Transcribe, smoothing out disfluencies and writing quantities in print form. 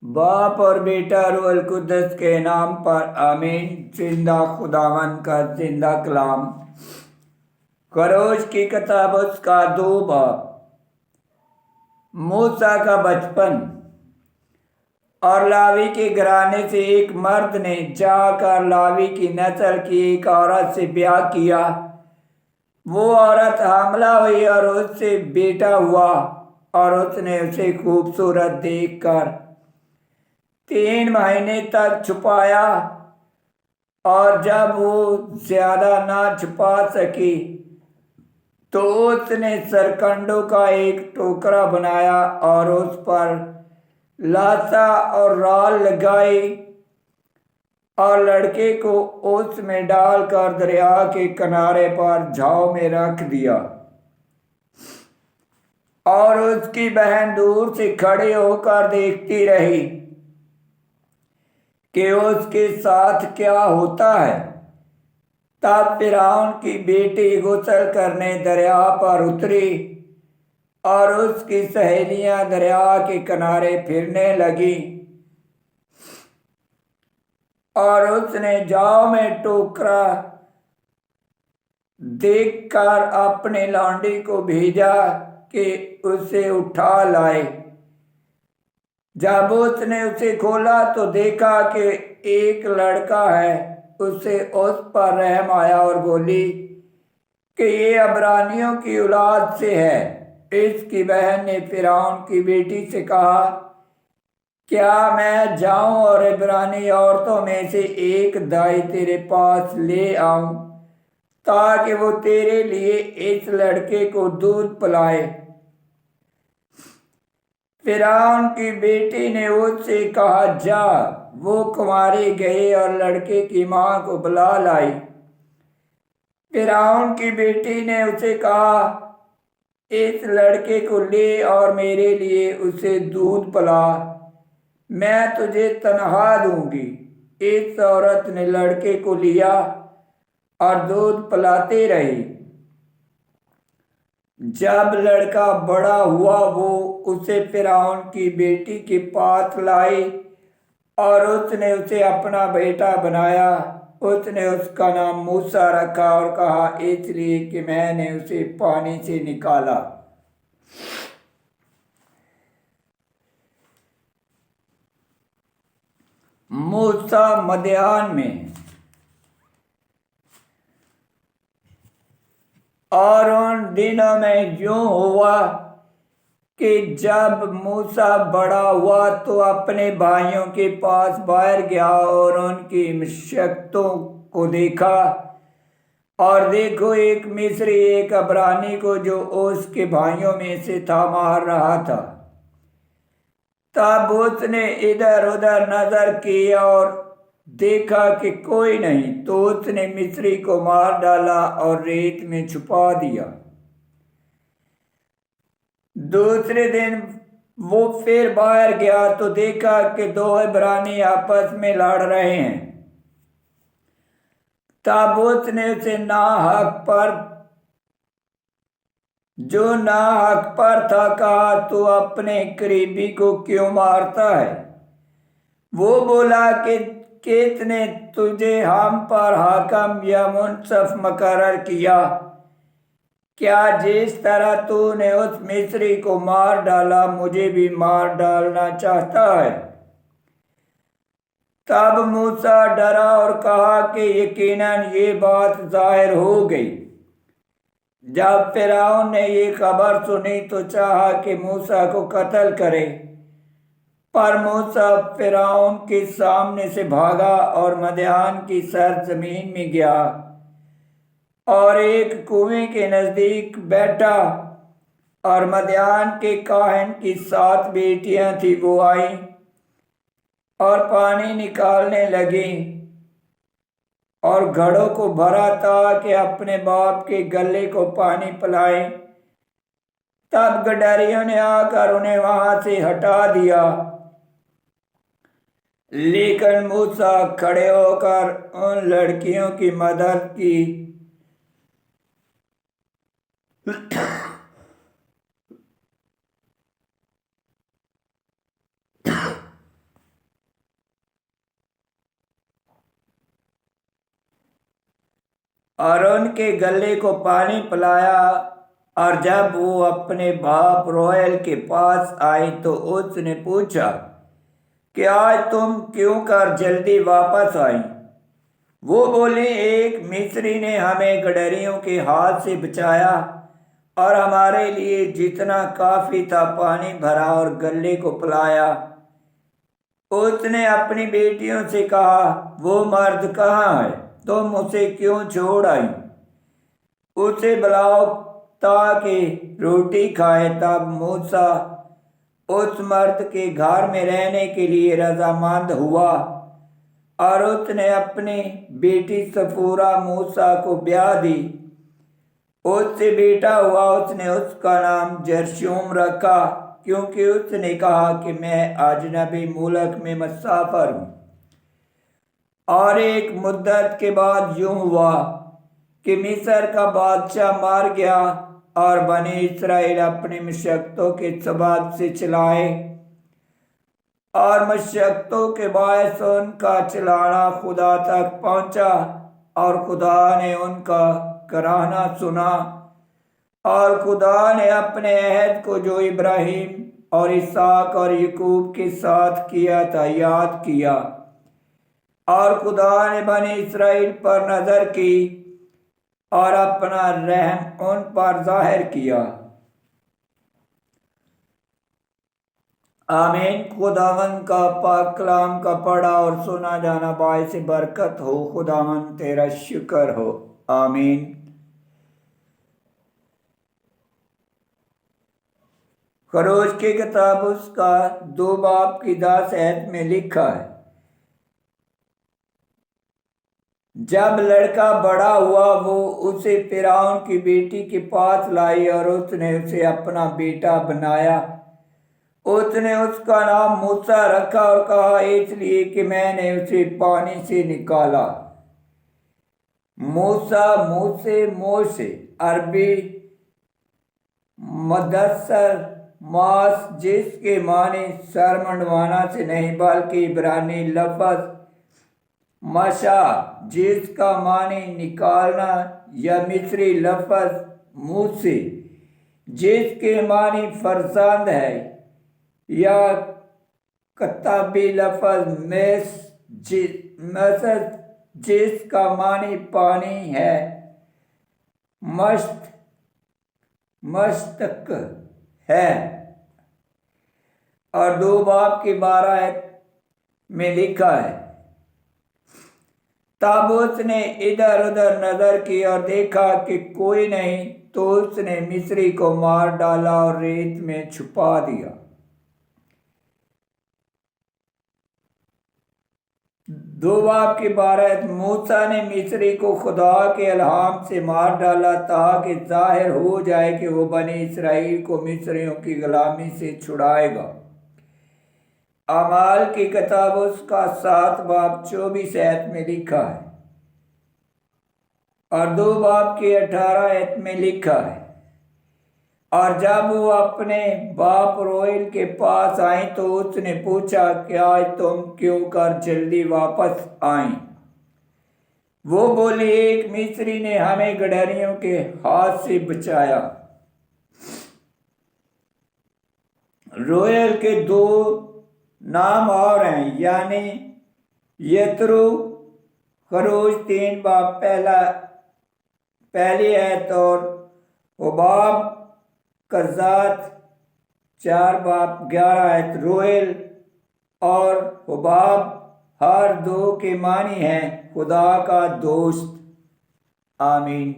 बाप और बेटा रूह अल कुद्दस के नाम पर आमीन। जिंदा खुदावंद का जिंदा कलाम। खरोज की किताब उसका 2 बाब। मूसा का बचपन। और लावी के घराने से एक मर्द ने जाकर लावी की नस्ल की एक औरत से ब्याह किया। वो औरत हामला हुई और उससे बेटा हुआ, और उसने उसे खूबसूरत देखकर 3 महीने तक छुपाया। और जब वो ज्यादा ना छुपा सकी तो उसने सरकंडों का एक टोकरा बनाया और उस पर लाशा और राल लगाई और लड़के को उसमें डालकर दरिया के किनारे पर झाव में रख दिया। और उसकी बहन दूर से खड़ी होकर देखती रही कि उसके साथ क्या होता है। तब फिरौन की बेटी गुस्ल करने दरिया पर उतरी और उसकी सहेलियां दरिया के किनारे फिरने लगी। और उसने जाव में टोकरा देखकर अपने लौंडी को भेजा कि उसे उठा लाए। जब उसने उसे खोला तो देखा कि एक लड़का है। उसे उस पर रहम आया और बोली कि ये अब्रानियों की औलाद से है। इसकी बहन ने फिरौन की बेटी से कहा, क्या मैं जाऊं और इब्रानी औरतों में से एक दाई तेरे पास ले आऊं, ताकि वो तेरे लिए इस लड़के को दूध पिलाए। फिरौन की बेटी ने उससे कहा, जा। वो कुंवारी गई और लड़के की मां को बुला लाई। फिरौन की बेटी ने उसे कहा, इस लड़के को ले और मेरे लिए उसे दूध पिला, मैं तुझे तनख्वाह दूंगी। इस औरत ने लड़के को लिया और दूध पिलाते रही। जब लड़का बड़ा हुआ वो उसे फिरौन की बेटी के पास लाई और उसने उसे अपना बेटा बनाया। उसने उसका नाम मूसा रखा और कहा, इसलिए कि मैंने उसे पानी से निकाला। मूसा मदियान में। और उन दिनों में यूं हुआ कि जब मूसा बड़ा हुआ तो अपने भाइयों के पास बाहर गया और उनकी मशक्कतों को देखा। और देखो, एक मिस्री एक अब्रानी को जो उसके भाइयों में से था मार रहा था। तब उसने इधर उधर नजर की और देखा कि कोई नहीं, तो उसने मिस्री को मार डाला और रेत में छुपा दिया। दूसरे दिन वो फिर बाहर गया तो देखा कि 2 इब्रानी आपस में लड़ रहे हैं। तब उसने उसे ना हक पर था कहा, तू अपने करीबी को क्यों मारता है। वो बोला कि किसने तुझे हम पर हाकम या मुंसफ मुकर्रर किया। क्या जिस तरह तूने उस मिस्री को मार डाला मुझे भी मार डालना चाहता है। तब मूसा डरा और कहा कि यकीनन ये बात जाहिर हो गई। जब फिरौन ने ये खबर सुनी तो चाहा कि मूसा को कत्ल करे। पर मूसा फिरौन के सामने से भागा और मदियान की सरजमीन में गया और एक कुएं के नजदीक बैठा। और मदियान के काहन की 7 बेटियां थी, वो आई और पानी निकालने लगी और घड़ों को भरा था कि अपने बाप के गले को पानी पिलाए। तब गडरियों ने आकर उन्हें वहां से हटा दिया। लेकिन मूसा खड़े होकर उन लड़कियों की मदद की اور ان کے گلے کو پانی پلایا۔ اور جب وہ اپنے باپ رویل کے پاس آئی تو اس نے پوچھا کہ آج تم کیوں کر جلدی واپس آئی؟ وہ بولی، ایک مصری نے ہمیں گڈریوں کے ہاتھ سے بچایا اور ہمارے لیے جتنا کافی تھا پانی بھرا اور گلے کو پلایا۔ اس نے اپنی بیٹیوں سے کہا، وہ مرد کہاں ہے؟ تم اسے کیوں چھوڑ آئی؟ اسے بلاؤ تاکہ روٹی کھائے۔ تب موسیٰ اس مرد کے گھر میں رہنے کے لیے رضامند ہوا اور اس نے اپنی بیٹی صفورہ موسیٰ کو بیاہ دی۔ اس سے بیٹا ہوا۔ اس نے اس کا نام جرشوم رکھا، کیونکہ اس نے کہا کہ میں اجنبی ملک میں مسافر ہوں۔ اور ایک مدت کے بعد یوں ہوا کہ مصر کا بادشاہ مر گیا اور بنی اسرائیل اپنی مشقتوں کے سبب سے چلائے، اور مشقتوں کے باعث ان کا چلانا خدا تک پہنچا، اور خدا نے ان کا کراہنا سنا، اور خدا نے اپنے عہد کو جو ابراہیم اور اسحاق اور یعقوب کے ساتھ کیا تھا یاد کیا، اور خدا نے بنی اسرائیل پر نظر کی اور اپنا رحم ان پر ظاہر کیا۔ آمین۔ خداوند کا پاک کلام کا پڑھا اور سنا جانا باعث برکت ہو۔ خداوند تیرا شکر ہو۔ آمین۔ خروج کی کتاب اس کا 2 باب کی 10 آیت میں لکھا ہے، جب لڑکا بڑا ہوا وہ اسے فرعون کی بیٹی کے پاس لائی اور اس نے اسے اپنا بیٹا بنایا۔ اس نے اس کا نام موسیٰ رکھا اور کہا، اس لیے کہ میں نے اسے پانی سے نکالا۔ موسیٰ، موسے عربی مدثر ماس، جس کے معنی سر منڈوانا سے نہیں بلکہ عبرانی لفظ مشا جس کا معنی نکالنا، یا مصری لفظ موسی جس کے معنی فرزند ہے، یا کتابی لفظ مسد جس کا معنی پانی ہے، مشتق ہے۔ اور 2 باب کی 12 آیت میں لکھا ہے، تب اس نے ادھر ادھر نظر کی اور دیکھا کہ کوئی نہیں، تو اس نے مصری کو مار ڈالا اور ریت میں چھپا دیا۔ 2 باب کی 12 آیت، موسیٰ نے مصری کو خدا کے الہام سے مار ڈالا تاکہ ظاہر ہو جائے کہ وہ بنی اسرائیل کو مصریوں کی غلامی سے چھڑائے گا۔ اعمال کی کتاب اس کا 7 باب 24 آیت میں لکھا ہے، اور 2 باب کی 18 آیت میں لکھا ہے، اور جب وہ اپنے باپ رویل کے پاس آئیں تو اس نے پوچھا کہ آج تم کیوں کر جلدی واپس آئیں؟ وہ بولی، ایک مصری نے ہمیں گڈریوں کے ہاتھ سے بچایا۔ رویل کے 2 نام اور ہیں، یعنی یترو۔ خروج 3 باب پہلی آیت، اور حباب قزات 4 باب 11 آیت۔ رویل اور حباب ہر 2 کے معنی ہیں خدا کا دوست۔ آمین۔